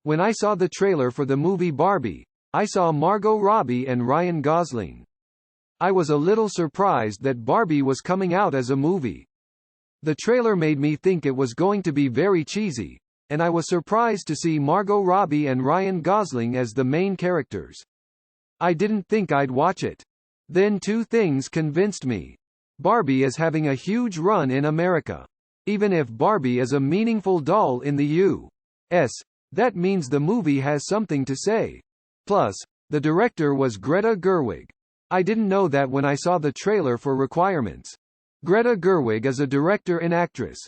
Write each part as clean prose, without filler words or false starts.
When I saw the trailer for the movie Barbie, I saw Margot Robbie and Ryan Gosling. I was a little surprised that Barbie was coming out as a movie. The trailer made me think it was going to be very cheesy, and I was surprised to see Margot Robbie and Ryan Gosling as the main characters. I didn't think I'd watch it. Then two things convinced me. Barbie is having a huge run in America. Even if Barbie is a meaningful doll in the U.S., that means the movie has something to say. Plus, the director was Greta Gerwig. I didn't know that when I saw the trailer for Requirements. Greta Gerwig is a director and actress.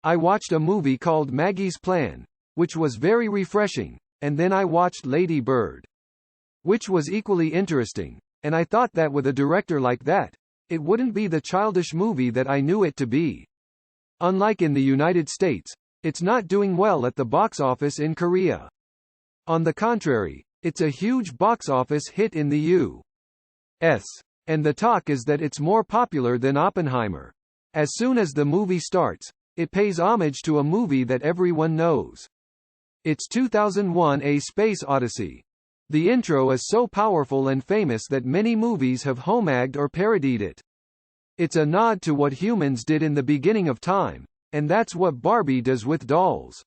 I watched a movie called Maggie's Plan, which was very refreshing, and then I watched Lady Bird, which was equally interesting, and I thought that with a director like that, it wouldn't be the childish movie that I knew it to be. Unlike in the United States, it's not doing well at the box office in Korea. On the contrary, it's a huge box office hit in the U.S. And the talk is that it's more popular than Oppenheimer. As soon as the movie starts, it pays homage to a movie that everyone knows. It's 2001: A Space Odyssey. The intro is so powerful and famous that many movies have homaged or parodied it. It's a nod to what humans did in the beginning of time, and that's what Barbie does with dolls.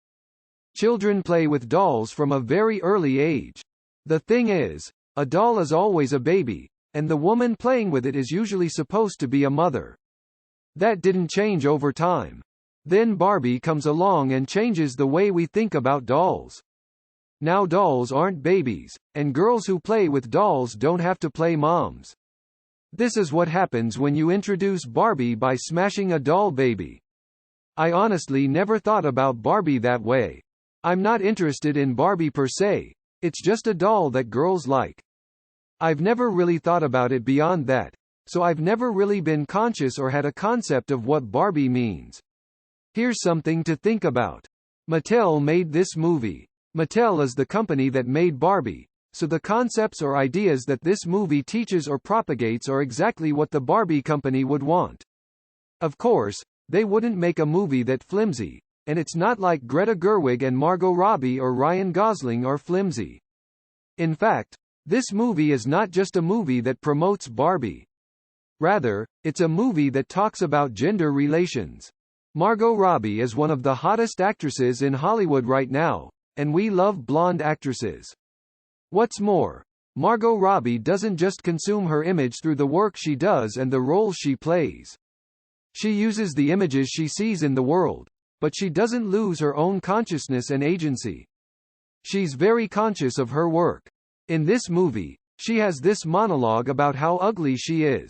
Children play with dolls from a very early age. The thing is, a doll is always a baby, and the woman playing with it is usually supposed to be a mother. That didn't change over time. Then Barbie comes along and changes the way we think about dolls. Now dolls aren't babies, and girls who play with dolls don't have to play moms. This is what happens when you introduce Barbie by smashing a doll baby. I honestly never thought about Barbie that way. I'm not interested in Barbie per se, it's just a doll that girls like. I've never really thought about it beyond that, so I've never really been conscious or had a concept of what Barbie means. Here's something to think about. Mattel made this movie. Mattel is the company that made Barbie, so the concepts or ideas that this movie teaches or propagates are exactly what the Barbie company would want. Of course, they wouldn't make a movie that flimsy, and it's not like Greta Gerwig and Margot Robbie or Ryan Gosling are flimsy. In fact, this movie is not just a movie that promotes Barbie. Rather, it's a movie that talks about gender relations. Margot Robbie is one of the hottest actresses in Hollywood right now, and we love blonde actresses. What's more, Margot Robbie doesn't just consume her image through the work she does and the roles she plays. She uses the images she sees in the world, but she doesn't lose her own consciousness and agency. She's very conscious of her work. In this movie, she has this monologue about how ugly she is.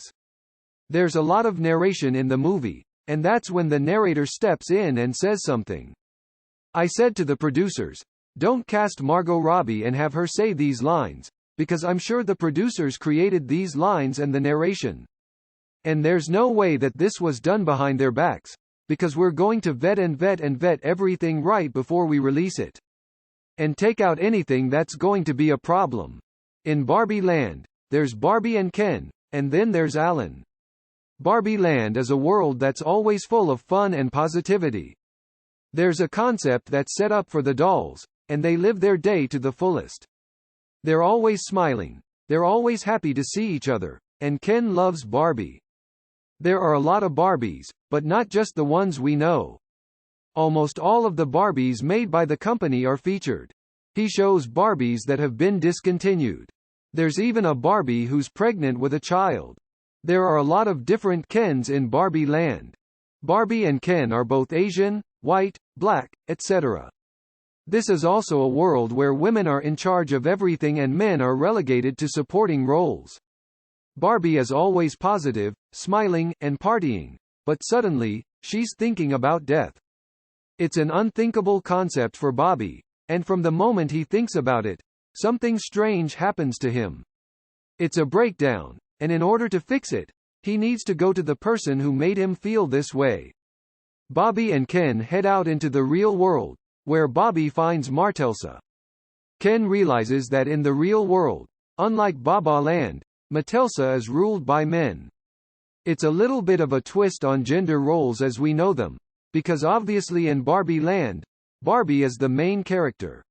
There's a lot of narration in the movie, and that's when the narrator steps in and says something. I said to the producers, don't cast Margot Robbie and have her say these lines, because I'm sure the producers created these lines and the narration. And there's no way that this was done behind their backs, because we're going to vet everything right before we release it. And take out anything that's going to be a problem. In Barbie Land, there's Barbie and Ken, and then there's Alan. Barbie Land is a world that's always full of fun and positivity. There's a concept that's set up for the dolls, and they live their day to the fullest. They're always smiling, they're always happy to see each other, and Ken loves Barbie. There are a lot of Barbies, but not just the ones we know. Almost all of the Barbies made by the company are featured. He shows Barbies that have been discontinued. There's even a Barbie who's pregnant with a child. There are a lot of different Kens in Barbie Land. Barbie and Ken are both Asian, white, black, etc. This is also a world where women are in charge of everything and men are relegated to supporting roles. Barbie is always positive, smiling, and partying, but suddenly, she's thinking about death. It's an unthinkable concept for Bobby, and from the moment he thinks about it, something strange happens to him. It's a breakdown, and in order to fix it, he needs to go to the person who made him feel this way. Bobby and Ken head out into the real world, where Bobby finds Martelsa. Ken realizes that in the real world, unlike Baba Land, Martelsa is ruled by men. It's a little bit of a twist on gender roles as we know them, because obviously in Barbie Land, Barbie is the main character.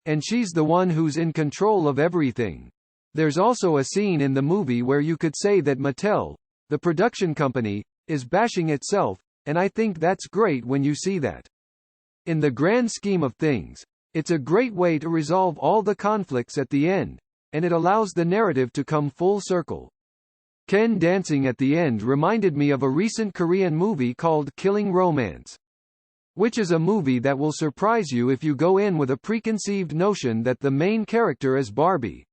And she's the one who's in control of everything. There's also a scene in the movie where you could say that Mattel, the production company, is bashing itself, and I think that's great when you see that. In the grand scheme of things, it's a great way to resolve all the conflicts at the end, and it allows the narrative to come full circle. Ken dancing at the end reminded me of a recent Korean movie called Killing Romance, which is a movie that will surprise you if you go in with a preconceived notion that the main character is Barbie.